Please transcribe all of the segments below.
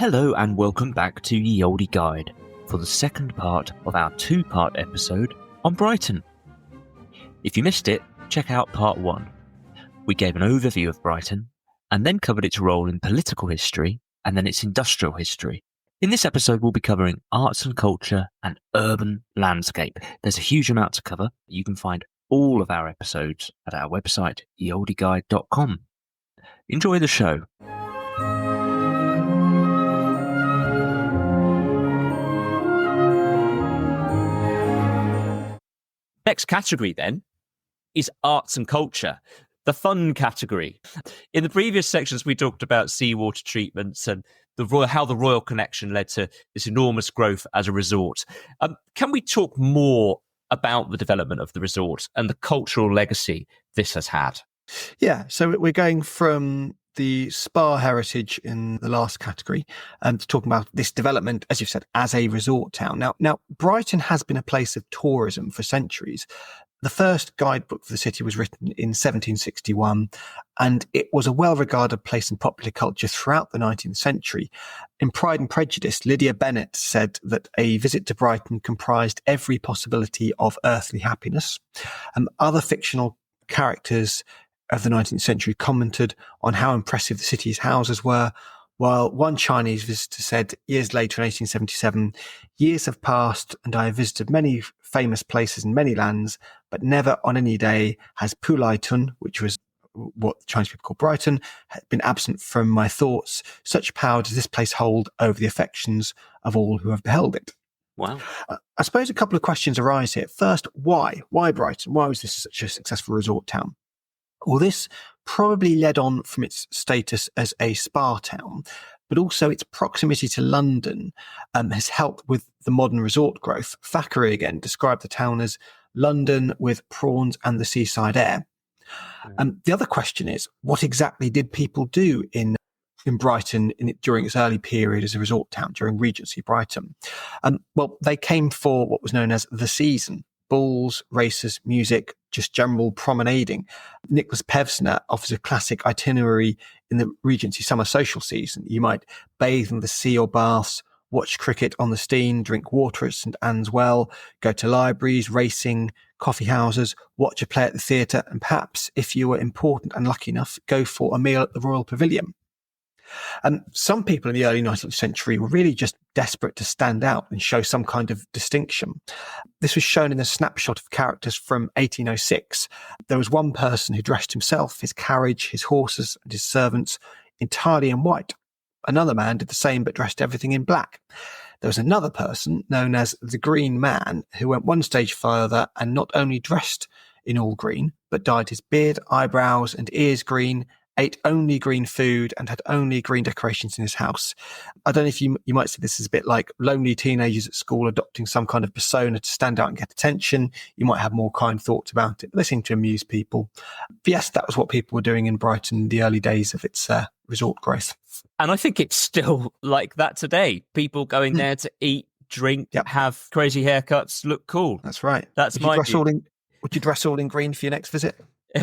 Hello and welcome back to Ye Olde Guide for the second part of our two-part episode on Brighton. If you missed it, check out part 1. We gave an overview of Brighton and then covered its role in political history and then its industrial history. In this episode, we'll be covering arts and culture and urban landscape. There's a huge amount to cover. You can find all of our episodes at our website, yeoldeguide.com. Enjoy the show. Next category then is arts and culture, the fun category. In the previous sections, we talked about seawater treatments and how the royal connection led to this enormous growth as a resort. Can we talk more about the development of the resort and the cultural legacy this has had? Yeah, so we're going from the spa heritage in the last category to talking about this development, as you've said, as a resort town. Now, Brighton has been a place of tourism for centuries. The first guidebook for the city was written in 1761, and it was a well-regarded place in popular culture throughout the 19th century. In Pride and Prejudice, Lydia Bennet said that a visit to Brighton comprised every possibility of earthly happiness. Other fictional characters of the 19th century commented on how impressive the city's houses were, while one Chinese visitor said years later in 1877, "Years have passed and I have visited many famous places in many lands, but never on any day has Pulai Tun," which was what the Chinese people call Brighton, had been absent from my thoughts. Such power does this place hold over the affections of all who have beheld it. Wow. I suppose a couple of questions arise here. First, why? Why Brighton? Why was this such a successful resort town? Well, this probably led on from its status as a spa town, but also its proximity to London has helped with the modern resort growth. Thackeray again described the town as London with prawns and the seaside air. The other question is, what exactly did people do in Brighton during its early period as a resort town, during Regency Brighton? Well, they came for what was known as the season. Balls, races, music, just general promenading. Nicholas Pevsner offers a classic itinerary in the Regency summer social season. You might bathe in the sea or baths, watch cricket on the Stein, drink water at St Anne's Well, go to libraries, racing, coffee houses, watch a play at the theatre, and perhaps, if you were important and lucky enough, go for a meal at the Royal Pavilion. Some people in the early 19th century were really just desperate to stand out and show some kind of distinction. This was shown in a snapshot of characters from 1806. There was one person who dressed himself, his carriage, his horses and his servants entirely in white. Another man did the same but dressed everything in black. There was another person known as the Green Man who went one stage further and not only dressed in all green, but dyed his beard, eyebrows and ears green, ate only green food and had only green decorations in his house. I don't know if you might see this as a bit like lonely teenagers at school adopting some kind of persona to stand out and get attention. You might have more kind thoughts about it, but they seem to amuse people. But yes, that was what people were doing in Brighton in the early days of its resort growth. And I think it's still like that today. People going there to eat, drink, have crazy haircuts, look cool. That's right. That's my view. Would you dress all in green for your next visit?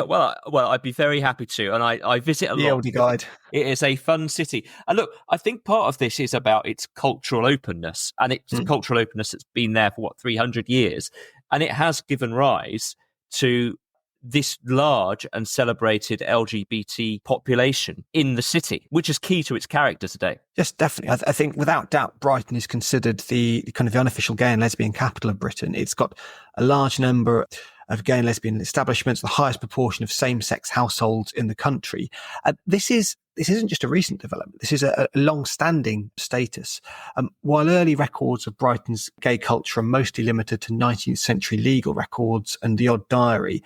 Well, I'd be very happy to, and I visit a lot. The Olde Guide. It is a fun city, and look, I think part of this is about its cultural openness, and it's a cultural openness that's been there for 300 years, and it has given rise to this large and celebrated LGBT population in the city, which is key to its character today. Yes, definitely. I think without doubt, Brighton is considered the kind of the unofficial gay and lesbian capital of Britain. It's got a large number of gay and lesbian establishments, the highest proportion of same-sex households in the country. This isn't just a recent development. This is a long-standing status. While early records of Brighton's gay culture are mostly limited to 19th century legal records and the odd diary,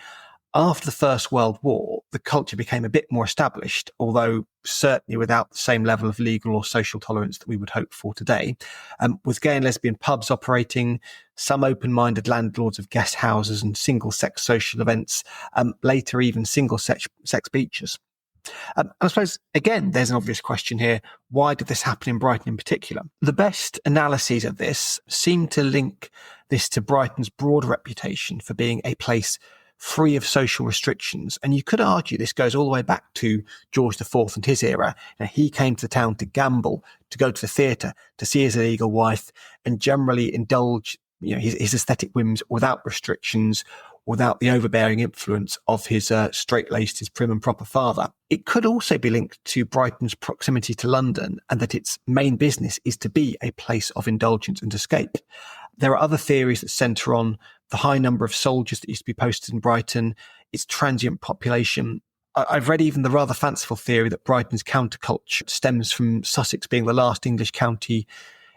after the First World War, the culture became a bit more established, although certainly without the same level of legal or social tolerance that we would hope for today. With gay and lesbian pubs operating, some open-minded landlords of guest houses and single-sex social events, later even single-sex beaches. And I suppose, again, there's an obvious question here. Why did this happen in Brighton in particular? The best analyses of this seem to link this to Brighton's broader reputation for being a place free of social restrictions. And you could argue this goes all the way back to George IV and his era. He came to the town to gamble, to go to the theatre, to see his illegal wife, and generally indulge his aesthetic whims without restrictions, without the overbearing influence of his straight-laced, his prim and proper father. It could also be linked to Brighton's proximity to London and that its main business is to be a place of indulgence and escape. There are other theories that centre on the high number of soldiers that used to be posted in Brighton, its transient population. I've read even the rather fanciful theory that Brighton's counterculture stems from Sussex being the last English county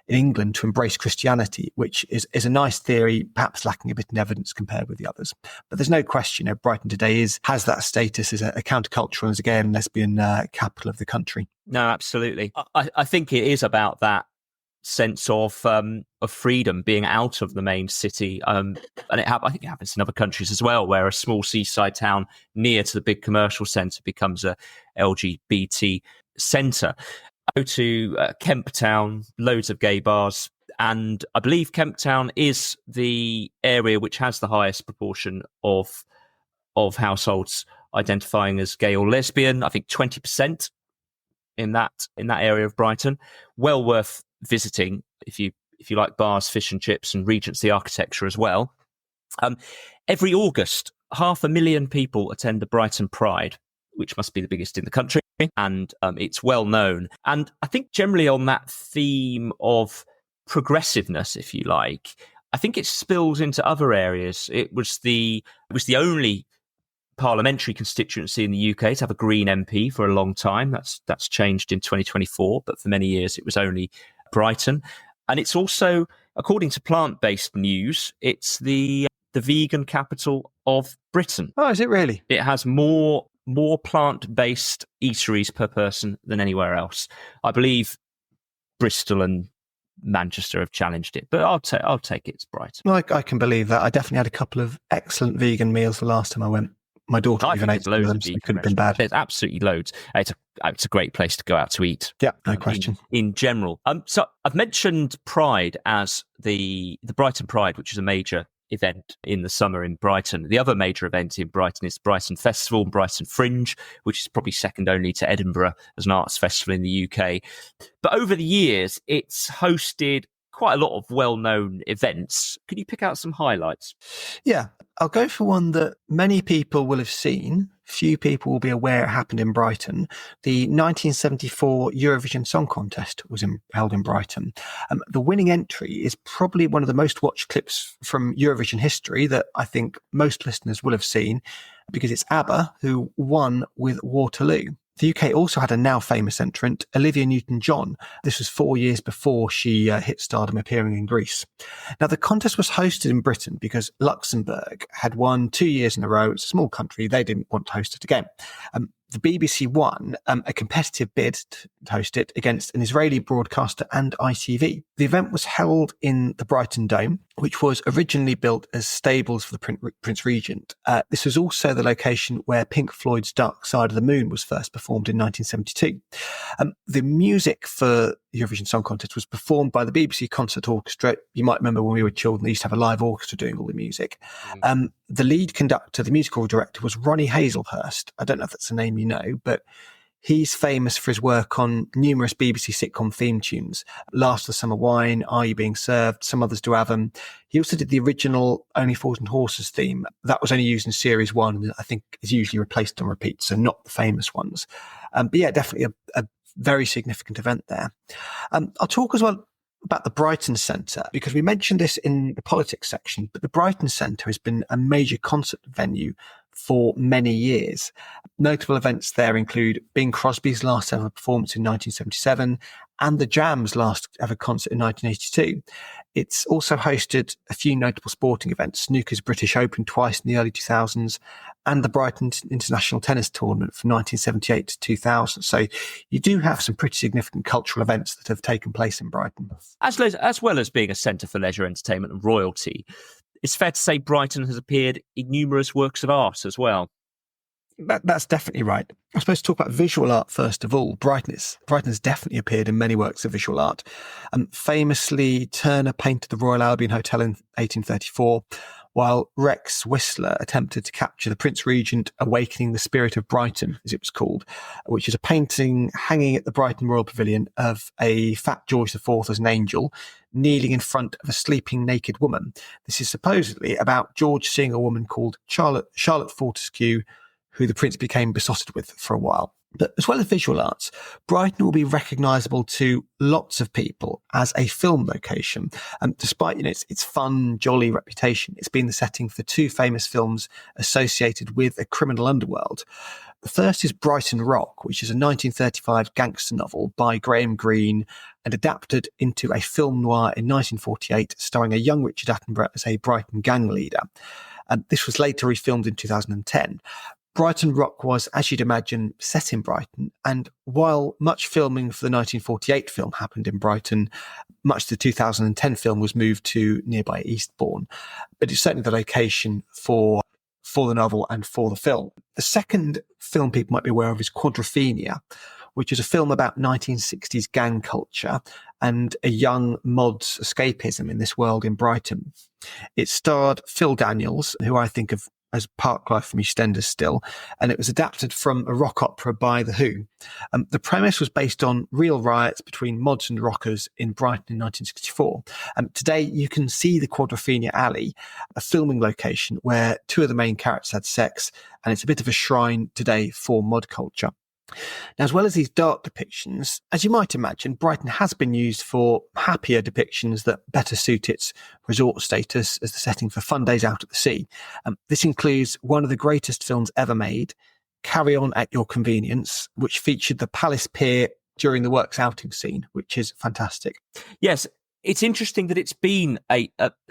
in England to embrace Christianity, which is a nice theory, perhaps lacking a bit in evidence compared with the others. But there's no question, Brighton today has that status as a countercultural and as a gay and lesbian capital of the country. No, absolutely. I think it is about that sense of freedom, being out of the main city, and I think it happens in other countries as well, where a small seaside town near to the big commercial centre becomes a LGBT centre. Go to Kemp Town, loads of gay bars, and I believe Kemp Town is the area which has the highest proportion of households identifying as gay or lesbian. I think 20% in that area of Brighton. Well worth visiting if you like bars, fish and chips, and Regency architecture as well. Every August, 500,000 people attend the Brighton Pride, which must be the biggest in the country, and it's well known. And I think generally on that theme of progressiveness, if you like, I think it spills into other areas. It was the only parliamentary constituency in the UK to have a Green MP for a long time. That's changed in 2024, but for many years it was only Brighton. And it's also, according to plant-based news, it's the vegan capital of Britain. Oh, is it really? It has more plant-based eateries per person than anywhere else. I believe Bristol and Manchester have challenged it, but I'll take it as Brighton. Well, I can believe that. I definitely had a couple of excellent vegan meals the last time I went. My daughter even ate loads of them, so it couldn't have been bad. There's absolutely loads. It's a great place to go out to eat. Yeah, no question. In general. So I've mentioned Pride as the Brighton Pride, which is a major event in the summer in Brighton. The other major event in Brighton is Brighton Festival and Brighton Fringe, which is probably second only to Edinburgh as an arts festival in the UK. But over the years, it's hosted quite a lot of well-known events. Could you pick out some highlights? Yeah, I'll go for one that many people will have seen. Few people will be aware it happened in Brighton. The 1974 Eurovision Song Contest was held in Brighton. The winning entry is probably one of the most watched clips from Eurovision history that I think most listeners will have seen, because it's ABBA who won with Waterloo. The UK also had a now famous entrant, Olivia Newton-John. This was 4 years before she hit stardom, appearing in Greece. Now, the contest was hosted in Britain because Luxembourg had won 2 years in a row. It's a small country. They didn't want to host it again. The BBC won a competitive bid to host it against an Israeli broadcaster and ITV. The event was held in the Brighton Dome, which was originally built as stables for the Prince Regent. This was also the location where Pink Floyd's Dark Side of the Moon was first performed in 1972. The music for the Eurovision Song Contest was performed by the BBC Concert Orchestra. You might remember when we were children, they used to have a live orchestra doing all the music. The lead conductor, the musical director, was Ronnie Hazelhurst. I don't know if that's a name you know, but he's famous for his work on numerous BBC sitcom theme tunes. Last of the Summer Wine, Are You Being Served? Some others do have them. He also did the original Only Fools and Horses theme. That was only used in Series 1 and I think is usually replaced on repeat, so not the famous ones. But yeah, definitely a very significant event there. I'll talk as well about the Brighton Centre, because we mentioned this in the politics section, but the Brighton Centre has been a major concert venue for many years. Notable events there include Bing Crosby's last ever performance in 1977 and the Jam's last ever concert in 1982. It's also hosted a few notable sporting events, Snooker's British Open twice in the early 2000s and the Brighton International Tennis Tournament from 1978 to 2000. So you do have some pretty significant cultural events that have taken place in Brighton. As well as being a centre for leisure, entertainment and royalty, it's fair to say Brighton has appeared in numerous works of art as well. That's definitely right. I suppose to talk about visual art first of all. Brighton has definitely appeared in many works of visual art. Famously, Turner painted the Royal Albion Hotel in 1834, while Rex Whistler attempted to capture the Prince Regent awakening the spirit of Brighton, as it was called, which is a painting hanging at the Brighton Royal Pavilion of a fat George IV as an angel, kneeling in front of a sleeping naked woman. This is supposedly about George seeing a woman called Charlotte Fortescue, who the prince became besotted with for a while. But as well as visual arts, Brighton will be recognisable to lots of people as a film location. And despite its fun, jolly reputation, it's been the setting for two famous films associated with a criminal underworld. The first is Brighton Rock, which is a 1935 gangster novel by Graham Greene and adapted into a film noir in 1948, starring a young Richard Attenborough as a Brighton gang leader. And this was later refilmed in 2010. Brighton Rock was, as you'd imagine, set in Brighton, and while much filming for the 1948 film happened in Brighton, much of the 2010 film was moved to nearby Eastbourne. But it's certainly the location for the novel and for the film. The second film people might be aware of is Quadrophenia, which is a film about 1960s gang culture and a young mod's escapism in this world in Brighton. It starred Phil Daniels, who I think of as Parklife from EastEnders still, and it was adapted from a rock opera by The Who. The premise was based on real riots between mods and rockers in Brighton in 1964. Today, you can see the Quadrophenia Alley, a filming location where two of the main characters had sex, and it's a bit of a shrine today for mod culture. Now, as well as these dark depictions, as you might imagine, Brighton has been used for happier depictions that better suit its resort status as the setting for fun days out at the sea. This includes one of the greatest films ever made, Carry On at Your Convenience, which featured the Palace Pier during the works outing scene, which is fantastic. Yes, it's interesting that it's been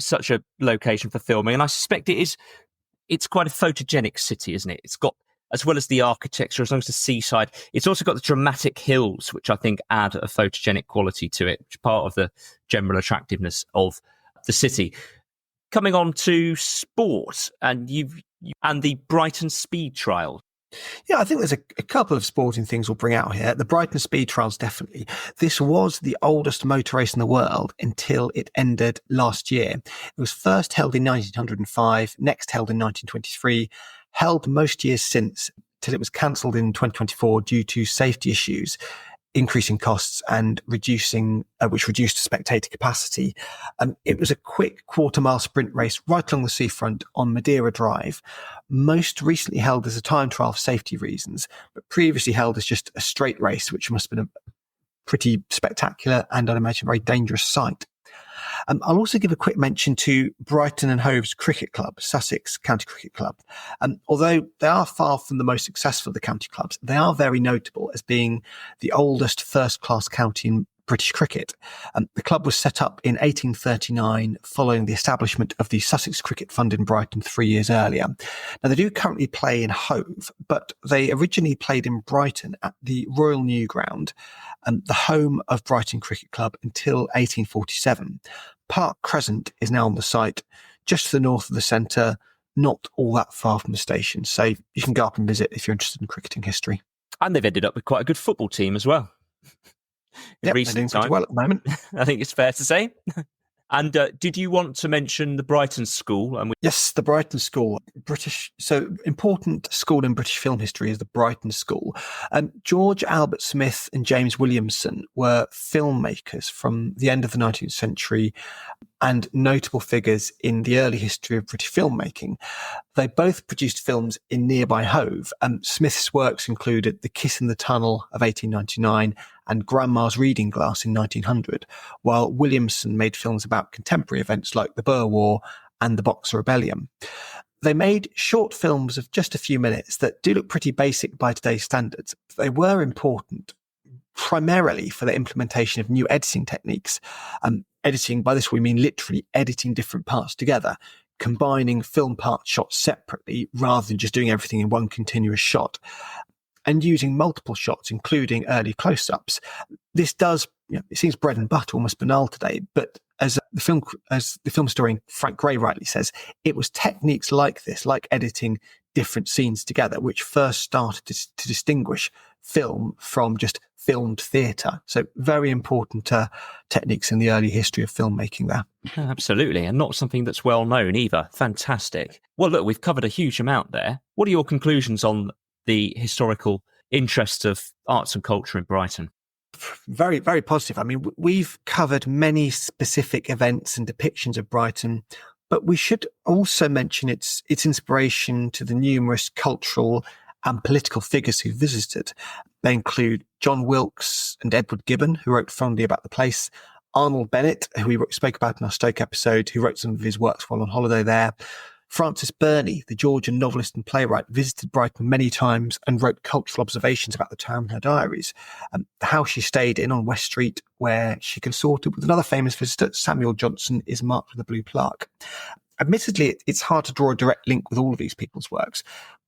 such a location for filming, and I suspect it's quite a photogenic city, isn't it? It's got, as well as the architecture, as long as the seaside, it's also got the dramatic hills, which I think add a photogenic quality to it, which is part of the general attractiveness of the city. Coming on to sport, and and the Brighton Speed Trial. Yeah, I think there's a couple of sporting things we'll bring out here. The Brighton Speed Trials, definitely. This was the oldest motor race in the world until it ended last year. It was first held in 1905, next held in 1923, held most years since, till it was cancelled in 2024 due to safety issues, increasing costs and which reduced spectator capacity. It was a quick quarter-mile sprint race right along the seafront on Madeira Drive, most recently held as a time trial for safety reasons, but previously held as just a straight race, which must have been a pretty spectacular and, I'd imagine, very dangerous sight. I'll also give a quick mention to Brighton and Hove's cricket club, Sussex County Cricket Club. Although they are far from the most successful of the county clubs, they are very notable as being the oldest first-class county in British cricket. The club was set up in 1839 following the establishment of the Sussex Cricket Fund in Brighton 3 years earlier. Now, they do currently play in Hove, but they originally played in Brighton at the Royal New Ground, the home of Brighton Cricket Club until 1847. Park Crescent is now on the site, just to the north of the centre, not all that far from the station. So you can go up and visit if you're interested in cricketing history. And they've ended up with quite a good football team as well. Yep, they're doing pretty well at the moment. I think it's fair to say. And did you want to mention the Brighton School? Yes, the Brighton School. So important school in British film history is the Brighton School. George Albert Smith and James Williamson were filmmakers from the end of the 19th century and notable figures in the early history of British filmmaking. They both produced films in nearby Hove. Smith's works included The Kiss in the Tunnel of 1899 and Grandma's Reading Glass in 1900, while Williamson made films about contemporary events like the Boer War and the Boxer Rebellion. They made short films of just a few minutes that do look pretty basic by today's standards. They were important primarily for the implementation of new editing techniques. Editing, by this we mean literally editing different parts together, combining film part shots separately rather than just doing everything in one continuous shot, and using multiple shots, including early close-ups. This does, it seems bread and butter, almost banal today, but as the film historian Frank Gray rightly says, it was techniques like this, like editing different scenes together, which first started to distinguish film from just filmed theatre. So very important techniques in the early history of filmmaking there. Absolutely, and not something that's well known either. Fantastic. Well, look, we've covered a huge amount there. What are your conclusions on the historical interests of arts and culture in Brighton? Very, very positive. I mean, we've covered many specific events and depictions of Brighton, but we should also mention its inspiration to the numerous cultural and political figures who visited. They include John Wilkes and Edward Gibbon, who wrote fondly about the place, Arnold Bennett, who we spoke about in our Stoke episode, who wrote some of his works while on holiday there. Francis Burney, the Georgian novelist and playwright, visited Brighton many times and wrote cultural observations about the town in her diaries. The house she stayed in on West Street, where she consorted with another famous visitor, Samuel Johnson, is marked with a blue plaque. Admittedly, it's hard to draw a direct link with all of these people's works,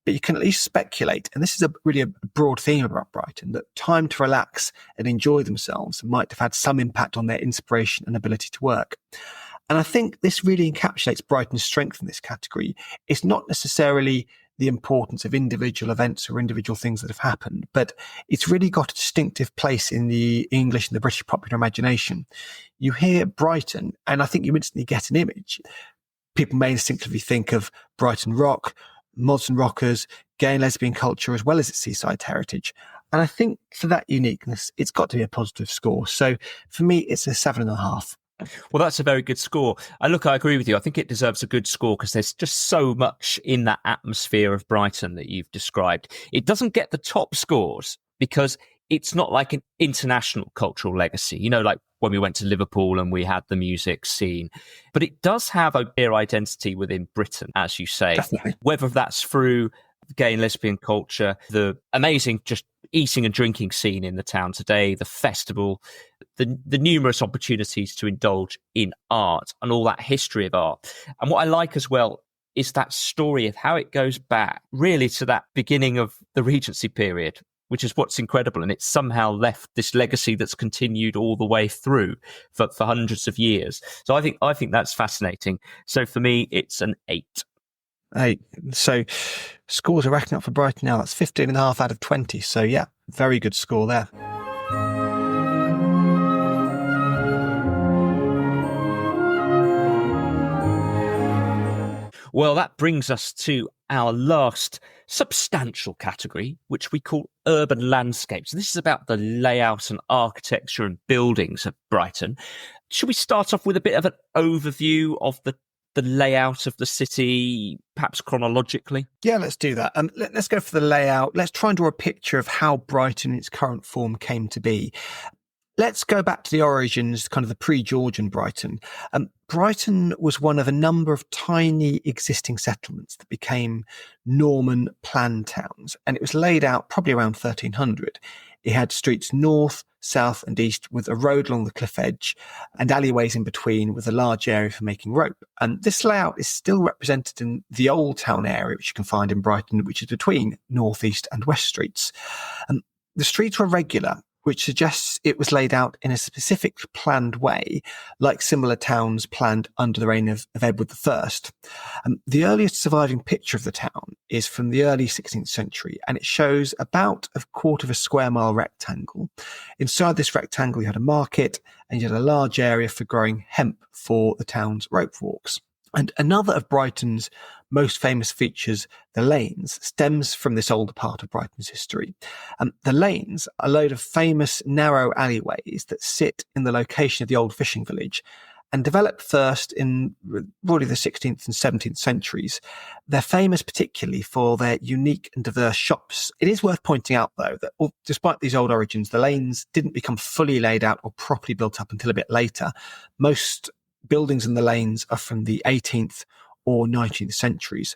but you can at least speculate, and this is really a broad theme about Brighton, that time to relax and enjoy themselves might have had some impact on their inspiration and ability to work. And I think this really encapsulates Brighton's strength in this category. It's not necessarily the importance of individual events or individual things that have happened, but it's really got a distinctive place in the English and the British popular imagination. You hear Brighton, and I think you instantly get an image. People may instinctively think of Brighton rock, mods and rockers, gay and lesbian culture, as well as its seaside heritage. And I think for that uniqueness, it's got to be a positive score. So for me, it's a 7.5. Well, that's a very good score. I agree with you. I think it deserves a good score because there's just so much in that atmosphere of Brighton that you've described. It doesn't get the top scores because it's not like an international cultural legacy, like when we went to Liverpool and we had the music scene. But it does have a clear identity within Britain, as you say. Definitely. Whether that's through gay and lesbian culture, the amazing just eating and drinking scene in the town today, the festival, the numerous opportunities to indulge in art and all that history of art. And what I like as well is that story of how it goes back really to that beginning of the Regency period, which is what's incredible. And it's somehow left this legacy that's continued all the way through for hundreds of years. So I think that's fascinating. So for me, it's an 8. 8. So scores are racking up for Brighton now. That's 15.5 out of 20. So yeah, very good score there. Well, that brings us to our last substantial category, which we call urban landscapes. This is about the layout and architecture and buildings of Brighton. Should we start off with a bit of an overview of the layout of the city, perhaps chronologically? Yeah, let's do that. Let's go for the layout. Let's try and draw a picture of how Brighton in its current form came to be. Let's go back to the origins, kind of the pre-Georgian Brighton. Brighton was one of a number of tiny existing settlements that became Norman planned towns, and it was laid out probably around 1300. It had streets north, south and east with a road along the cliff edge and alleyways in between with a large area for making rope. And this layout is still represented in the Old Town area, which you can find in Brighton, which is between North, East and West Streets. The streets were regular, which suggests it was laid out in a specific planned way, like similar towns planned under the reign of Edward I. The earliest surviving picture of the town is from the early 16th century, and it shows about a quarter of a square mile rectangle. Inside this rectangle, you had a market, and you had a large area for growing hemp for the town's rope walks. And another of Brighton's most famous features, the lanes, stems from this older part of Brighton's history. The lanes are a load of famous narrow alleyways that sit in the location of the old fishing village and developed first in probably the 16th and 17th centuries. They're famous particularly for their unique and diverse shops. It is worth pointing out, though, that despite these old origins, the lanes didn't become fully laid out or properly built up until a bit later. Most buildings in the lanes are from the 18th or 19th centuries,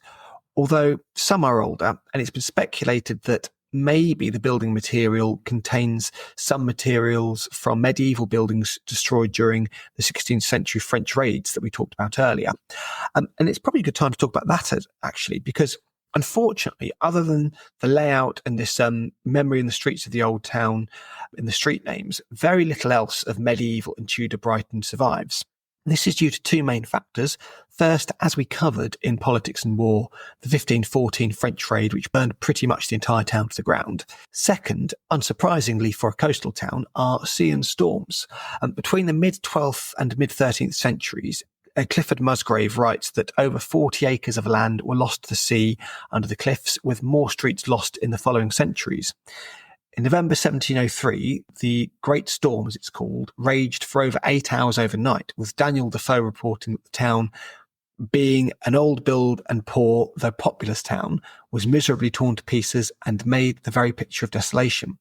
although some are older, and it's been speculated that maybe the building material contains some materials from medieval buildings destroyed during the 16th century French raids that we talked about earlier. And it's probably a good time to talk about that, actually, because unfortunately, other than the layout and this memory in the streets of the old town, in the street names, very little else of medieval and Tudor Brighton survives. This is due to two main factors. First, as we covered in Politics and War, the 1514 French raid, which burned pretty much the entire town to the ground. Second, unsurprisingly for a coastal town, are sea and storms. Between the mid-12th and mid-13th centuries, Clifford Musgrave writes that over 40 acres of land were lost to the sea under the cliffs, with more streets lost in the following centuries. In November 1703, the Great Storm, as it's called, raged for over 8 hours overnight, with Daniel Defoe reporting that the town, being an old build and poor, though populous town, was miserably torn to pieces and made the very picture of desolation.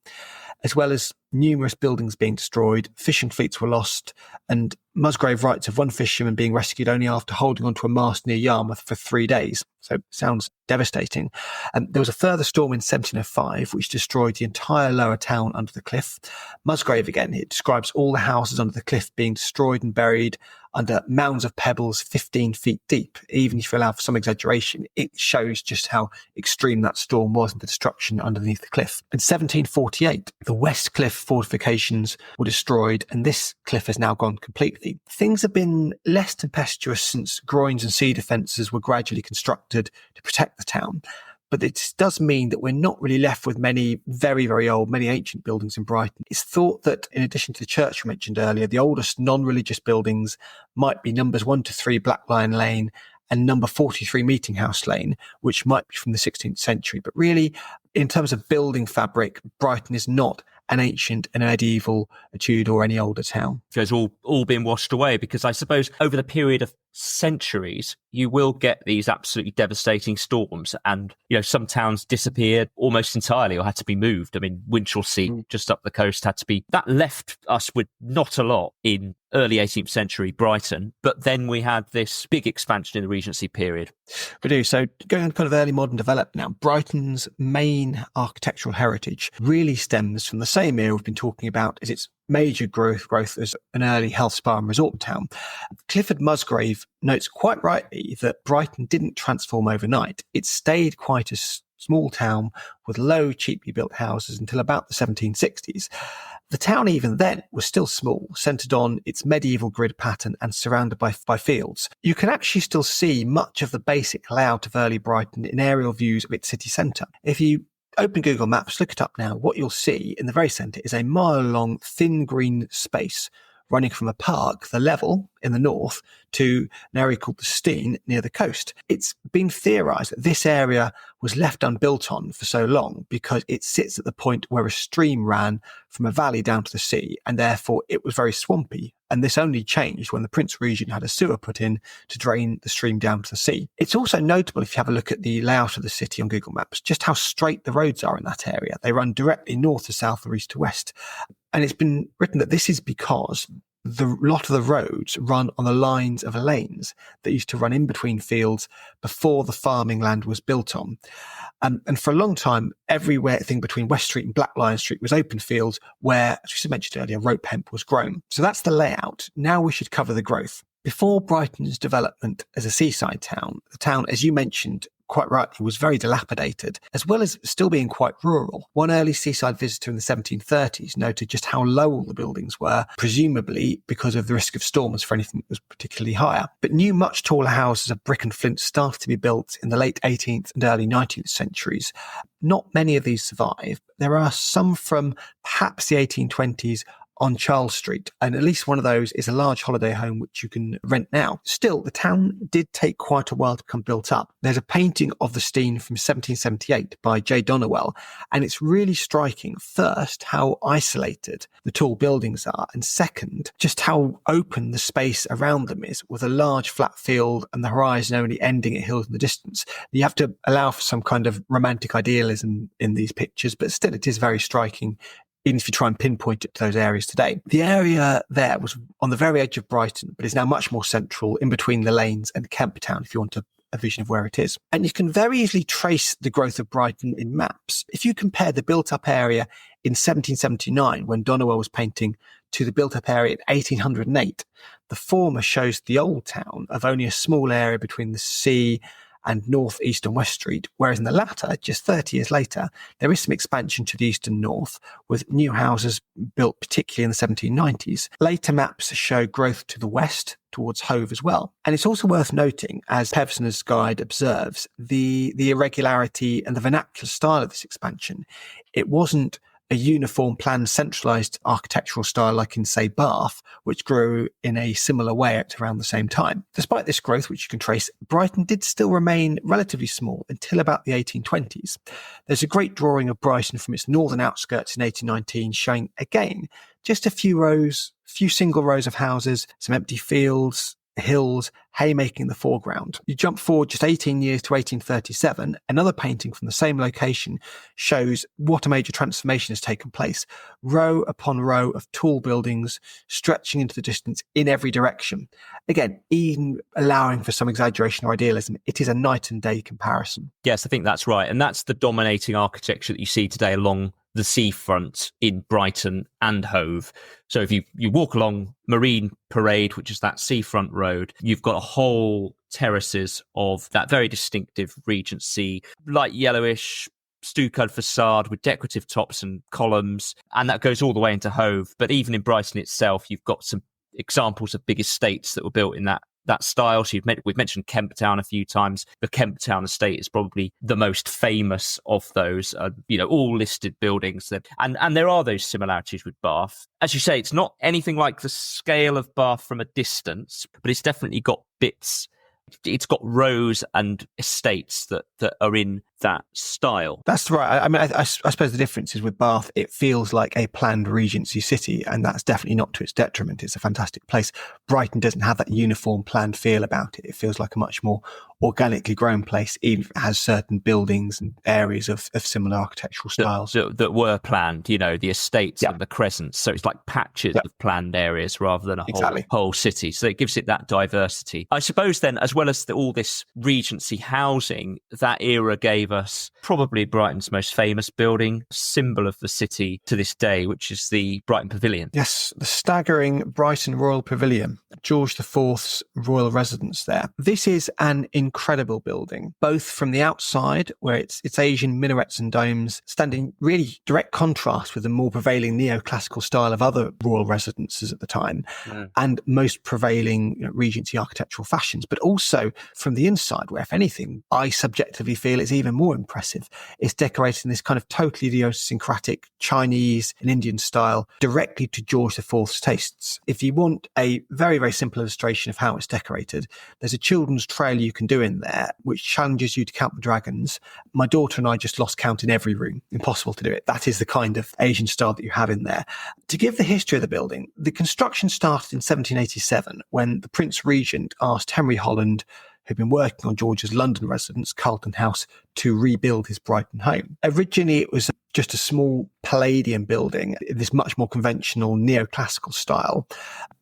As well as numerous buildings being destroyed, fishing fleets were lost, and Musgrave writes of one fisherman being rescued only after holding onto a mast near Yarmouth for 3 days. So it sounds devastating. There was a further storm in 1705, which destroyed the entire lower town under the cliff. Musgrave, again, it describes all the houses under the cliff being destroyed and buried under mounds of pebbles 15 feet deep. Even if you allow for some exaggeration, it shows just how extreme that storm was and the destruction underneath the cliff. In 1748, the West Cliff fortifications were destroyed, and this cliff has now gone completely. Things have been less tempestuous since groins and sea defences were gradually constructed to protect the town. But it does mean that we're not really left with many very, very old, many ancient buildings in Brighton. It's thought that in addition to the church we mentioned earlier, the oldest non-religious buildings might be numbers 1 to 3 Black Lion Lane and number 43 Meeting House Lane, which might be from the 16th century. But really, in terms of building fabric, Brighton is not an ancient, a medieval, a Tudor or any older town. It's all been washed away, because I suppose over the period of centuries, you will get these absolutely devastating storms, and some towns disappeared almost entirely or had to be moved. I mean, Winchelsea, just up the coast, that left us with not a lot in early 18th century Brighton, but then we had this big expansion in the Regency period. We do. So going on kind of early modern development now, Brighton's main architectural heritage really stems from the same era we've been talking about as its major growth as an early health spa and resort town. Clifford Musgrave notes quite rightly that Brighton didn't transform overnight. It stayed quite a small town with low, cheaply built houses until about the 1760s. The town even then was still small, centred on its medieval grid pattern and surrounded by fields. You can actually still see much of the basic layout of early Brighton in aerial views of its city centre. If you open Google Maps, look it up now, what you'll see in the very centre is a mile-long, thin green space running from a park, the Level in the north, to an area called the Stein near the coast. It's been theorised that this area was left unbuilt on for so long because it sits at the point where a stream ran from a valley down to the sea, and therefore it was very swampy. And this only changed when the Prince Regent had a sewer put in to drain the stream down to the sea. It's also notable, if you have a look at the layout of the city on Google Maps, just how straight the roads are in that area. They run directly north to south or east to west. And it's been written that this is because the lot of the roads run on the lines of lanes that used to run in between fields before the farming land was built on. And for a long time, everything between West Street and Black Lion Street was open fields where, as we mentioned earlier, rope hemp was grown. So that's the layout. Now we should cover the growth. Before Brighton's development as a seaside town, the town, as you mentioned, quite rightly, was very dilapidated, as well as still being quite rural. One early seaside visitor in the 1730s noted just how low all the buildings were, presumably because of the risk of storms for anything that was particularly higher. But new, much taller houses of brick and flint started to be built in the late 18th and early 19th centuries. Not many of these survive. There are some from perhaps the 1820s on Charles Street, and at least one of those is a large holiday home which you can rent now. Still, the town did take quite a while to become built up. There's a painting of the Stein from 1778 by J. Donowell, and it's really striking, first, how isolated the tall buildings are, and second, just how open the space around them is, with a large flat field and the horizon only ending at hills in the distance. You have to allow for some kind of romantic idealism in these pictures, but still it is very striking, even if you try and pinpoint it to those areas today. The area there was on the very edge of Brighton, but is now much more central in between the lanes and Kemp Town, if you want a vision of where it is. And you can very easily trace the growth of Brighton in maps. If you compare the built-up area in 1779, when Donowell was painting, to the built-up area in 1808, the former shows the old town of only a small area between the sea and North, East and West Street, whereas in the latter, just 30 years later, there is some expansion to the east and north, with new houses built particularly in the 1790s. Later maps show growth to the west, towards Hove as well. And it's also worth noting, as Pevsner's guide observes, the irregularity and the vernacular style of this expansion. It wasn't a uniform planned centralised architectural style like in, say, Bath, which grew in a similar way at around the same time. Despite this growth, which you can trace, Brighton did still remain relatively small until about the 1820s. There's a great drawing of Brighton from its northern outskirts in 1819 showing, again, just a few single rows of houses, some empty fields, hills, haymaking in the foreground. You jump forward just 18 years to 1837, another painting from the same location shows what a major transformation has taken place. Row upon row of tall buildings stretching into the distance in every direction. Again, even allowing for some exaggeration or idealism, it is a night and day comparison. Yes, I think that's right. And that's the dominating architecture that you see today along the seafront in Brighton and Hove. So if you walk along Marine Parade, which is that seafront road, you've got a whole terraces of that very distinctive Regency, light yellowish stuccoed facade with decorative tops and columns, and that goes all the way into Hove. But even in Brighton itself, you've got some examples of big estates that were built in that style. So we've mentioned Kemp Town a few times. The Kemp Town estate is probably the most famous of those, all listed buildings. And there are those similarities with Bath. As you say, it's not anything like the scale of Bath from a distance, but it's definitely got bits. It's got rows and estates that are in that style. That's right. I mean, I suppose the difference is with Bath, it feels like a planned Regency city, and that's definitely not to its detriment. It's a fantastic place. Brighton doesn't have that uniform planned feel about it. It feels like a much more organically grown place, even if it has certain buildings and areas of similar architectural styles. That were planned, the estates and the crescents. So it's like patches of planned areas rather than a whole city. So it gives it that diversity. I suppose then, as well as all this Regency housing, that era gave us probably Brighton's most famous building, symbol of the city to this day, which is the Brighton Pavilion. Yes, the staggering Brighton Royal Pavilion, George IV's royal residence there. This is an incredible building, both from the outside, where its Asian minarets and domes stand in really direct contrast with the more prevailing neoclassical style of other royal residences at the time, and most prevailing Regency architectural fashions, but also from the inside, where, if anything, I subjectively feel it's even more impressive. It's decorated in this kind of totally idiosyncratic Chinese and Indian style, directly to George IV's tastes. If you want a very, very simple illustration of how it's decorated, there's a children's trail you can do in there, which challenges you to count the dragons. My daughter and I just lost count in every room. Impossible to do it. That is the kind of Asian style that you have in there. To give the history of the building, the construction started in 1787 when the Prince Regent asked Henry Holland, who'd been working on George's London residence, Carlton House, to rebuild his Brighton home. Originally, it was just a small Palladian building, this much more conventional neoclassical style.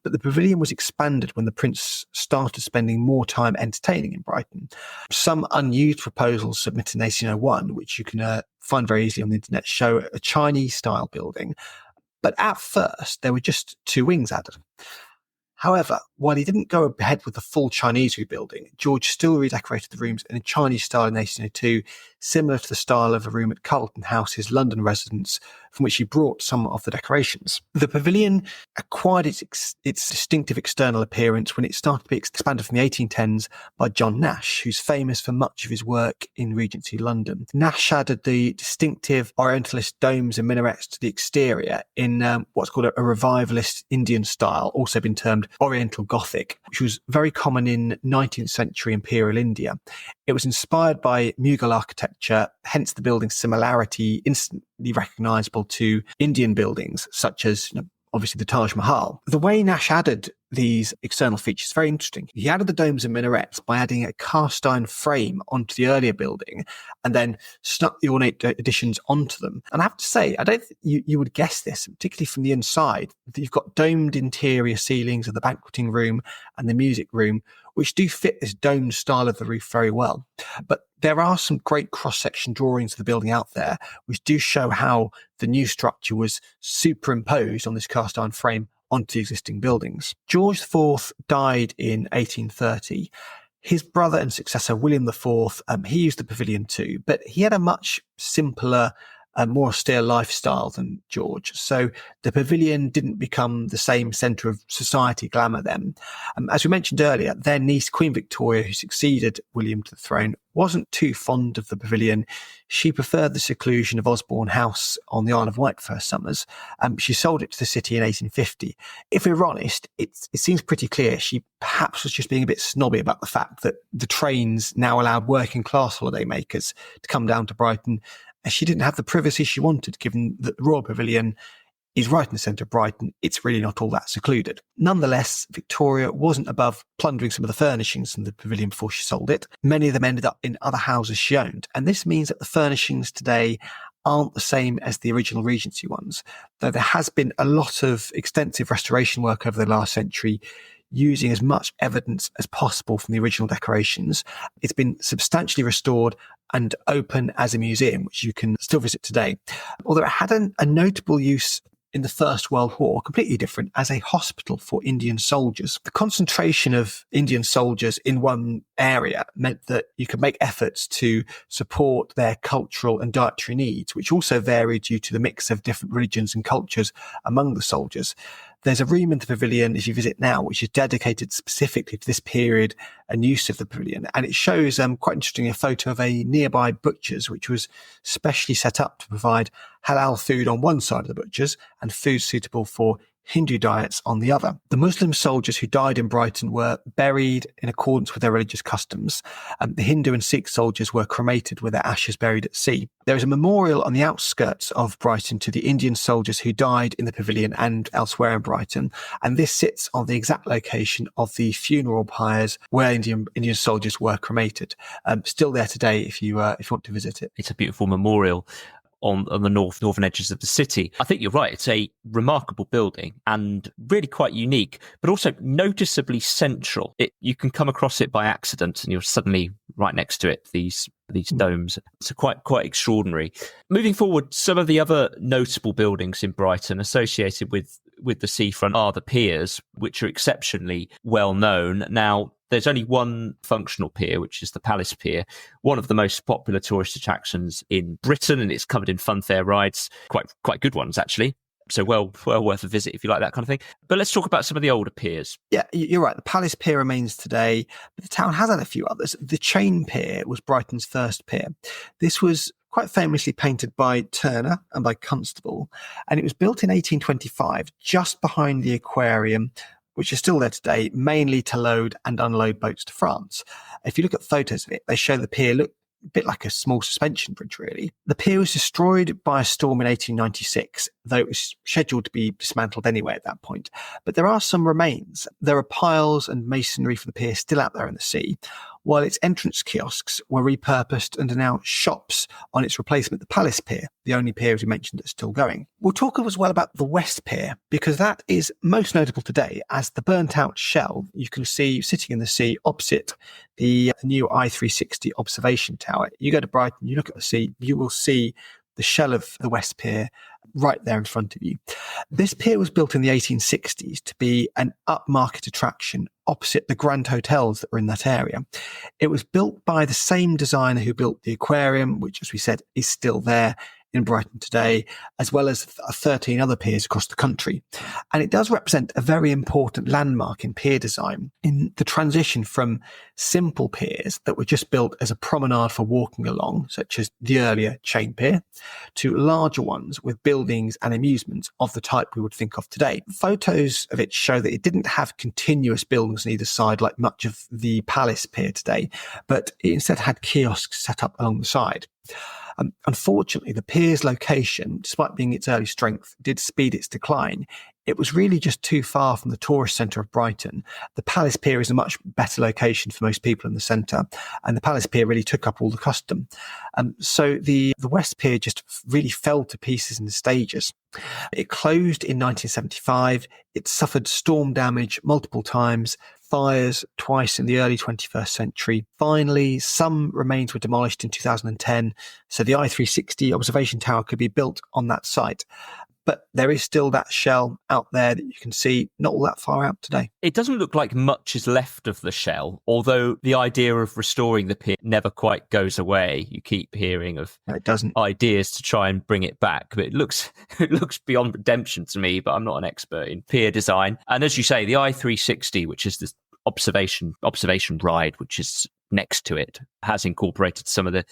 But the pavilion was expanded when the Prince started spending more time entertaining in Brighton. Some unused proposals submitted in 1801, which you can find very easily on the internet, show a Chinese-style building. But at first, there were just two wings added. However, while he didn't go ahead with the full Chinese rebuilding, George still redecorated the rooms in a Chinese style in 1802, similar to the style of a room at Carlton House, his London residence, from which he brought some of the decorations. The pavilion acquired its distinctive external appearance when it started to be expanded from the 1810s by John Nash, who's famous for much of his work in Regency London. Nash added the distinctive Orientalist domes and minarets to the exterior in what's called a revivalist Indian style, also been termed Oriental Gothic, which was very common in 19th century imperial India. It was inspired by Mughal architecture, hence the building's similarity instantly recognisable to Indian buildings, such as obviously the Taj Mahal. The way Nash added these external features is very interesting. He added the domes and minarets by adding a cast iron frame onto the earlier building and then snuck the ornate additions onto them. And I have to say, I don't think you would guess this, particularly from the inside, that you've got domed interior ceilings of the banqueting room and the music room, which do fit this domed style of the roof very well. But there are some great cross-section drawings of the building out there, which do show how the new structure was superimposed on this cast iron frame onto the existing buildings. George IV died in 1830. His brother and successor, William IV, he used the pavilion too, but he had a much simpler and more austere lifestyle than George. So the pavilion didn't become the same centre of society glamour then. As we mentioned earlier, their niece, Queen Victoria, who succeeded William to the throne, wasn't too fond of the pavilion. She preferred the seclusion of Osborne House on the Isle of Wight for her summers. She sold it to the city in 1850. If we're honest, it seems pretty clear she perhaps was just being a bit snobby about the fact that the trains now allowed working class holiday makers to come down to Brighton, and she didn't have the privacy she wanted, given that the Royal Pavilion is right in the centre of Brighton. It's really not all that secluded. Nonetheless, Victoria wasn't above plundering some of the furnishings from the pavilion before she sold it. Many of them ended up in other houses she owned, and this means that the furnishings today aren't the same as the original Regency ones, though there has been a lot of extensive restoration work over the last century, using as much evidence as possible from the original decorations. It's been substantially restored and open as a museum, which you can still visit today. Although it had a notable use in the First World War, completely different, as a hospital for Indian soldiers. The concentration of Indian soldiers in one area meant that you could make efforts to support their cultural and dietary needs, which also varied due to the mix of different religions and cultures among the soldiers. There's a room in the pavilion, if you visit now, which is dedicated specifically to this period and use of the pavilion. And it shows, quite interestingly, a photo of a nearby butcher's, which was specially set up to provide halal food on one side of the butcher's and food suitable for Hindu diets on the other. The Muslim soldiers who died in Brighton were buried in accordance with their religious customs. The Hindu and Sikh soldiers were cremated with their ashes buried at sea. There is a memorial on the outskirts of Brighton to the Indian soldiers who died in the pavilion and elsewhere in Brighton, and this sits on the exact location of the funeral pyres where Indian soldiers were cremated. Still there today if you want to visit it. It's a beautiful memorial on the northern edges of the city. I think you're right. It's a remarkable building and really quite unique, but also noticeably central. You can come across it by accident and you're suddenly right next to it, these domes. It's quite extraordinary. Moving forward, some of the other notable buildings in Brighton associated with the seafront are the piers, which are exceptionally well known. Now, there's only one functional pier, which is the Palace Pier, one of the most popular tourist attractions in Britain, and it's covered in funfair rides, quite good ones actually. So well worth a visit if you like that kind of thing. But let's talk about some of the older piers. Yeah, you're right. The Palace Pier remains today, but the town has had a few others. The Chain Pier was Brighton's first pier. This was quite famously painted by Turner and by Constable, and it was built in 1825, just behind the aquarium, which is still there today, mainly to load and unload boats to France. If you look at photos of it, they show the pier look a bit like a small suspension bridge, really. The pier was destroyed by a storm in 1896, though it was scheduled to be dismantled anyway at that point. But there are some remains. There are piles and masonry for the pier still out there in the sea, while its entrance kiosks were repurposed and are now shops on its replacement, the Palace Pier, the only pier, as we mentioned, that's still going. We'll talk as well about the West Pier, because that is most notable today as the burnt-out shell you can see sitting in the sea opposite the new I-360 observation tower. You go to Brighton, you look at the sea, you will see the shell of the West Pier right there in front of you. This pier was built in the 1860s to be an upmarket attraction opposite the grand hotels that were in that area. It was built by the same designer who built the aquarium, which, as we said, is still there in Brighton today, as well as 13 other piers across the country. And it does represent a very important landmark in pier design in the transition from simple piers that were just built as a promenade for walking along, such as the earlier Chain Pier, to larger ones with buildings and amusements of the type we would think of today. Photos of it show that it didn't have continuous buildings on either side like much of the Palace Pier today, but it instead had kiosks set up along the side. Unfortunately, the pier's location, despite being its early strength, did speed its decline. It was really just too far from the tourist centre of Brighton. The Palace Pier is a much better location for most people in the centre, and the Palace Pier really took up all the custom. So the West Pier just really fell to pieces in the stages. It closed in 1975. It suffered storm damage multiple times, fires twice in the early 21st century. Finally, some remains were demolished in 2010, so the I-360 observation tower could be built on that site. but there is still that shell out there that you can see not all that far out today. It doesn't look like much is left of the shell, although the idea of restoring the pier never quite goes away. You keep hearing of No, it doesn't. ideas to try and bring it back, but it looks beyond redemption to me, but I'm not an expert in pier design. And as you say, the I-360, which is this observation ride, which is next to it, has incorporated some of the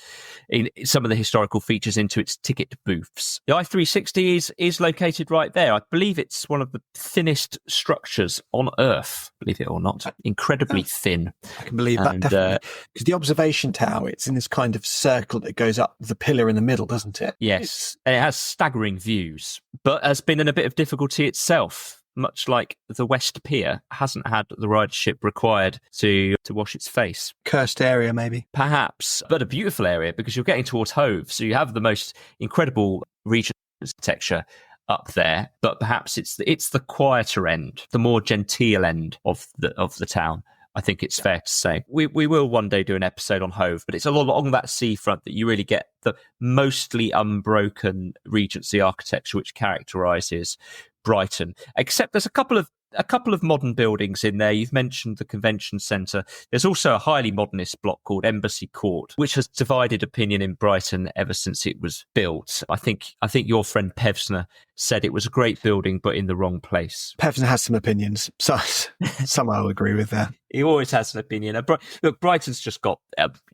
historical features into its ticket booths. The I-360 is located right there. I believe it's one of the thinnest structures on Earth, believe it or not. Incredibly thin. I can believe that, definitely. Because the observation tower, it's in this kind of circle that goes up the pillar in the middle, doesn't it? Yes. And it has staggering views, but has been in a bit of difficulty itself. Much like the West Pier hasn't had the ridership required to wash its face. Cursed area, maybe. Perhaps, but a beautiful area because you're getting towards Hove. So you have the most incredible Regency architecture up there, but perhaps it's the quieter end, the more genteel end of the town. I think it's fair to say. We will one day do an episode on Hove, but it's along that seafront that you really get the mostly unbroken Regency architecture which characterises Brighton, except there's a couple of modern buildings in there. You've mentioned the convention centre. There's also a highly modernist block called Embassy Court, which has divided opinion in Brighton ever since it was built. I think your friend Pevsner said it was a great building, but in the wrong place. Pevsner has some opinions, so some I'll agree with there. He always has an opinion. Look, Brighton's just got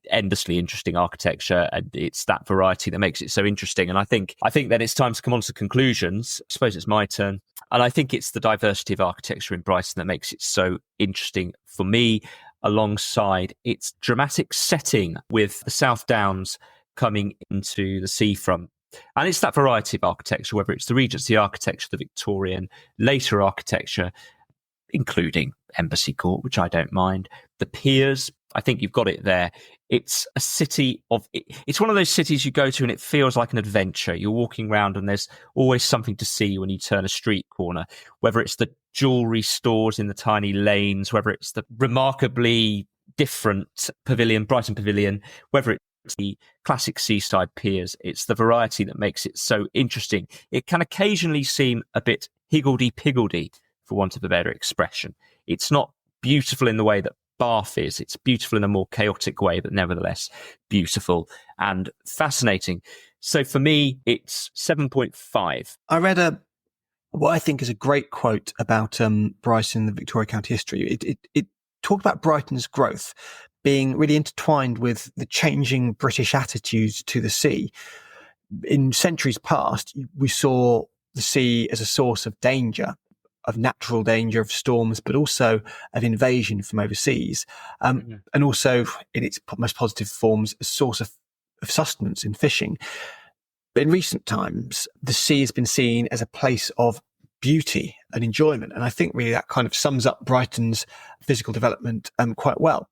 endlessly interesting architecture, and it's that variety that makes it so interesting. And I think then it's time to come on to conclusions. I suppose it's my turn. And I think it's the diversity of architecture in Brighton that makes it so interesting for me, alongside its dramatic setting with the South Downs coming into the seafront. And it's that variety of architecture, whether it's the Regency architecture, the Victorian, later architecture, including Embassy Court, which I don't mind. The piers, I think you've got it there. It's a city it's one of those cities you go to and it feels like an adventure. You're walking around and there's always something to see when you turn a street corner, whether it's the jewellery stores in the tiny lanes, whether it's the remarkably different Brighton Pavilion, whether it's the classic seaside piers. It's the variety that makes it so interesting. It can occasionally seem a bit higgledy-piggledy, for want of a better expression. It's not beautiful in the way that Bath is. It's beautiful in a more chaotic way, but nevertheless beautiful and fascinating. So for me, it's 7.5. I read what I think is a great quote about Brighton, the Victoria County history. It talked about Brighton's growth being really intertwined with the changing British attitudes to the sea. In centuries past, we saw the sea as a source of danger, of natural danger, of storms, but also of invasion from overseas, and also in its most positive forms, a source of sustenance in fishing. But in recent times, the sea has been seen as a place of beauty and enjoyment, and I think really that kind of sums up Brighton's physical development quite well.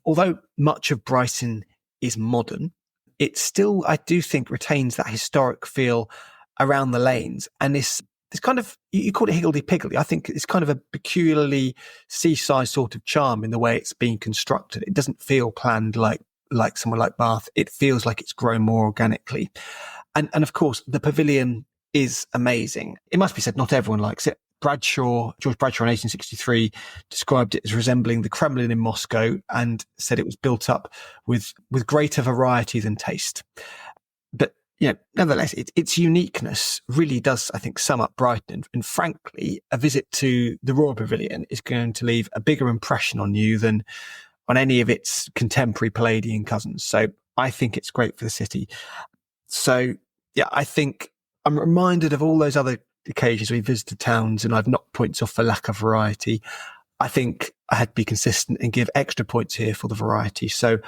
Although much of Brighton is modern, it still, I do think, retains that historic feel around the lanes, and this kind of, you call it higgledy-piggledy. I think it's kind of a peculiarly seaside sort of charm in the way it's being constructed. It doesn't feel planned like somewhere like Bath. It feels like it's grown more organically. And of course, the pavilion is amazing. It must be said, not everyone likes it. George Bradshaw in 1863 described it as resembling the Kremlin in Moscow and said it was built up with greater variety than taste. But nevertheless, its uniqueness really does, I think, sum up Brighton. And frankly, a visit to the Royal Pavilion is going to leave a bigger impression on you than on any of its contemporary Palladian cousins. So I think it's great for the city. So, yeah, I think I'm reminded of all those other occasions we visited towns and I've knocked points off for lack of variety. I think I had to be consistent and give extra points here for the variety. So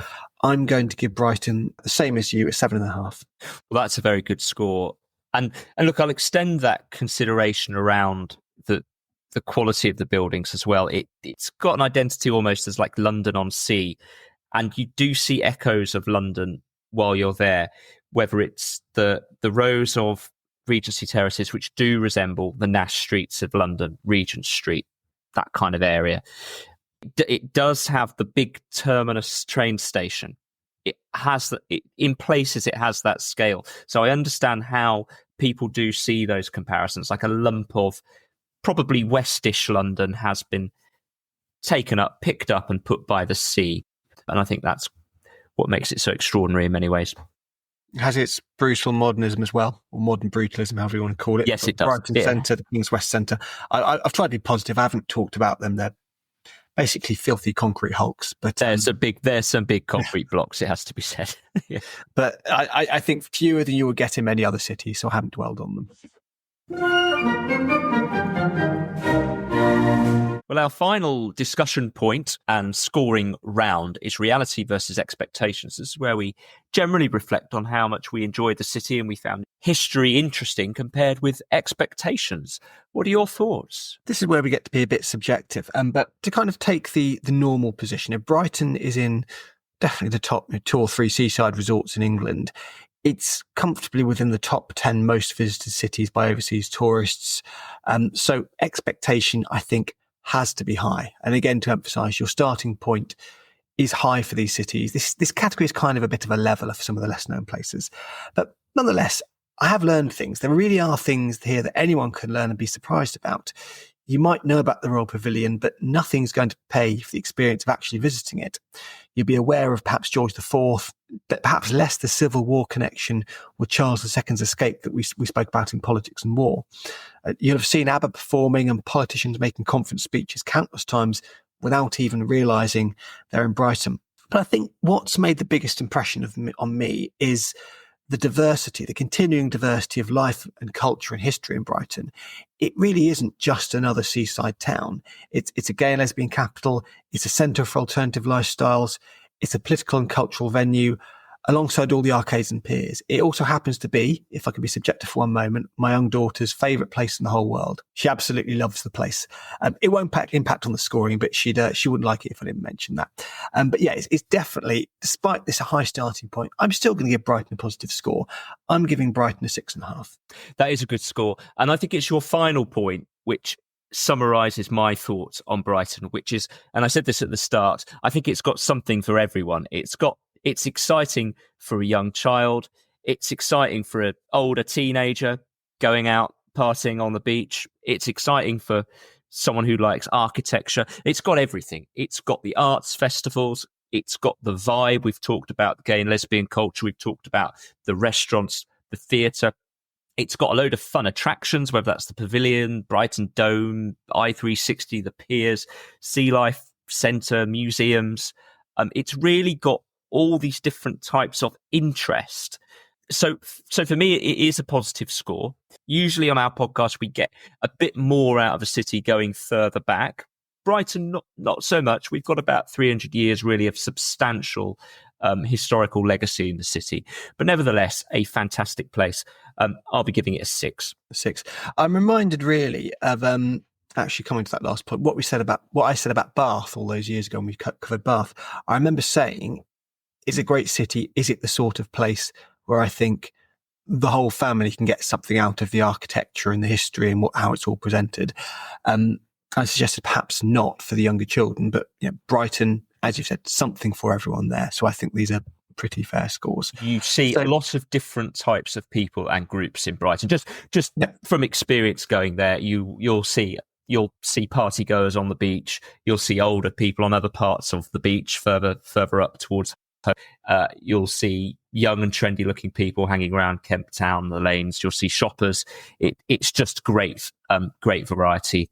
I'm going to give Brighton the same as you, a 7.5. Well, that's a very good score. And look, I'll extend that consideration around the quality of the buildings as well. It's got an identity almost as like London on sea. And you do see echoes of London while you're there, whether it's the rows of Regency terraces, which do resemble the Nash streets of London, Regent Street, that kind of area. It does have the big terminus train station. It has in places it has that scale. So I understand how people do see those comparisons, like a lump of probably Westish London has been taken up, picked up and put by the sea. And I think that's what makes it so extraordinary in many ways. Has its brutal modernism as well, or modern brutalism, however you want to call it. Yes, it does. Brighton Centre, the King's West Centre. I've tried to be positive. I haven't talked about them. They're basically filthy concrete hulks. But there's some big concrete blocks, it has to be said. Yeah. But I think fewer than you would get in many other cities, so I haven't dwelled on them. Well, our final discussion point and scoring round is reality versus expectations. This is where we generally reflect on how much we enjoyed the city and we found history interesting compared with expectations. What are your thoughts? This is where we get to be a bit subjective. But to kind of take the normal position, if Brighton is in definitely the top 2 or 3 seaside resorts in England, it's comfortably within the top 10 most visited cities by overseas tourists. So expectation, I think, has to be high. And again, to emphasise, your starting point is high for these cities. This category is kind of a bit of a leveller for some of the less known places. But nonetheless, I have learned things. There really are things here that anyone can learn and be surprised about. You might know about the Royal Pavilion, but nothing's going to pay for the experience of actually visiting it. You'll be aware of perhaps George IV, but perhaps less the Civil War connection with Charles II's escape that we spoke about in Politics and War. You'll have seen ABBA performing and politicians making conference speeches countless times without even realising they're in Brighton. But I think what's made the biggest impression on me is the diversity, the continuing diversity of life and culture and history in Brighton. It really isn't just another seaside town. It's a gay and lesbian capital. It's a centre for alternative lifestyles. It's a political and cultural venue alongside all the arcades and piers. It also happens to be, if I can be subjective for one moment, my young daughter's favourite place in the whole world. She absolutely loves the place. It won't impact on the scoring, but she wouldn't like it if I didn't mention that. But yeah, it's definitely, despite this high starting point, I'm still going to give Brighton a positive score. I'm giving Brighton a 6.5. That is a good score. And I think it's your final point, which summarises my thoughts on Brighton, which is, and I said this at the start, I think it's got something for everyone. It's exciting for a young child. It's exciting for an older teenager going out partying on the beach. It's exciting for someone who likes architecture. It's got everything. It's got the arts festivals. It's got the vibe. We've talked about the gay and lesbian culture. We've talked about the restaurants, the theatre. It's got a load of fun attractions, whether that's the Pavilion, Brighton Dome, I360, the piers, Sea Life Centre, museums. It's really got all these different types of interest. So for me, it is a positive score. Usually on our podcast, we get a bit more out of a city going further back. Brighton, not so much. We've got about 300 years really of substantial historical legacy in the city. But nevertheless, a fantastic place. I'll be giving it a 6. 6. I'm reminded really of actually coming to that last point, what I said about Bath all those years ago when we covered Bath. I remember saying, is it a great city? Is it the sort of place where I think the whole family can get something out of the architecture and the history and how it's all presented? I suggested perhaps not for the younger children, but Brighton, as you've said, something for everyone there. So I think these are pretty fair scores. You see a lot of different types of people and groups in Brighton. Just from experience going there, you'll see party goers on the beach. You'll see older people on other parts of the beach, further up towards. You'll see young and trendy looking people hanging around Kemp Town, the lanes. You'll see shoppers. It's just great variety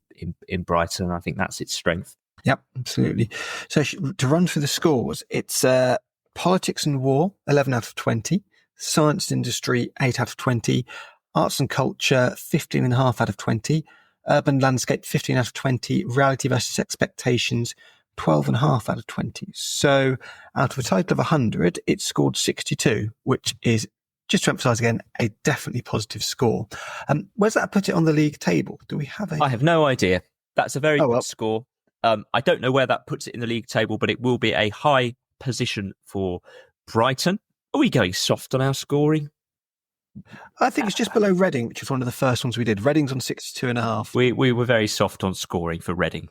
in Brighton. I think that's its strength. Yep, absolutely. So to run through the scores, it's Politics and War, 11 out of 20. Science and Industry, 8 out of 20. Arts and Culture, 15.5 out of 20. Urban Landscape, 15 out of 20. Reality versus Expectations, 12.5 out of 20. So out of a total of 100, it scored 62, which is, just to emphasise again, a definitely positive score. Where's that put it on the league table? Do we have I have no idea. That's a very good score. I don't know where that puts it in the league table, but it will be a high position for Brighton. Are we going soft on our scoring? I think it's just below Reading, which was one of the first ones we did. Reading's on 62.5. We were very soft on scoring for Reading.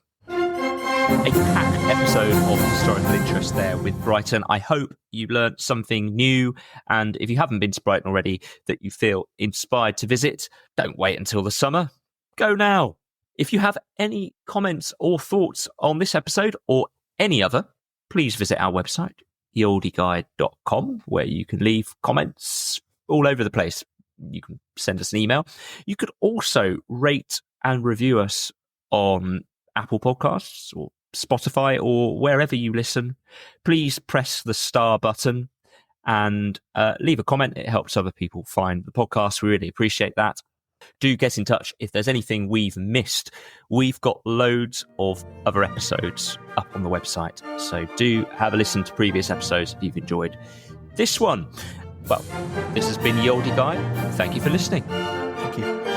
A packed episode of historical interest there with Brighton. I hope you learnt something new, and if you haven't been to Brighton already, that you feel inspired to visit, don't wait until the summer. Go now. If you have any comments or thoughts on this episode or any other, please visit our website, theoldieguide.com, where you can leave comments all over the place. You can send us an email. You could also rate and review us on Apple Podcasts or Spotify or wherever you listen. Please press the star button and leave a comment. It helps other people find the podcast. We really appreciate that. Do get in touch if there's anything we've missed. We've got loads of other episodes up on the website, so do have a listen to previous episodes if you've enjoyed this one. Well, this has been the Oldie Guide. Thank you for listening. Thank you.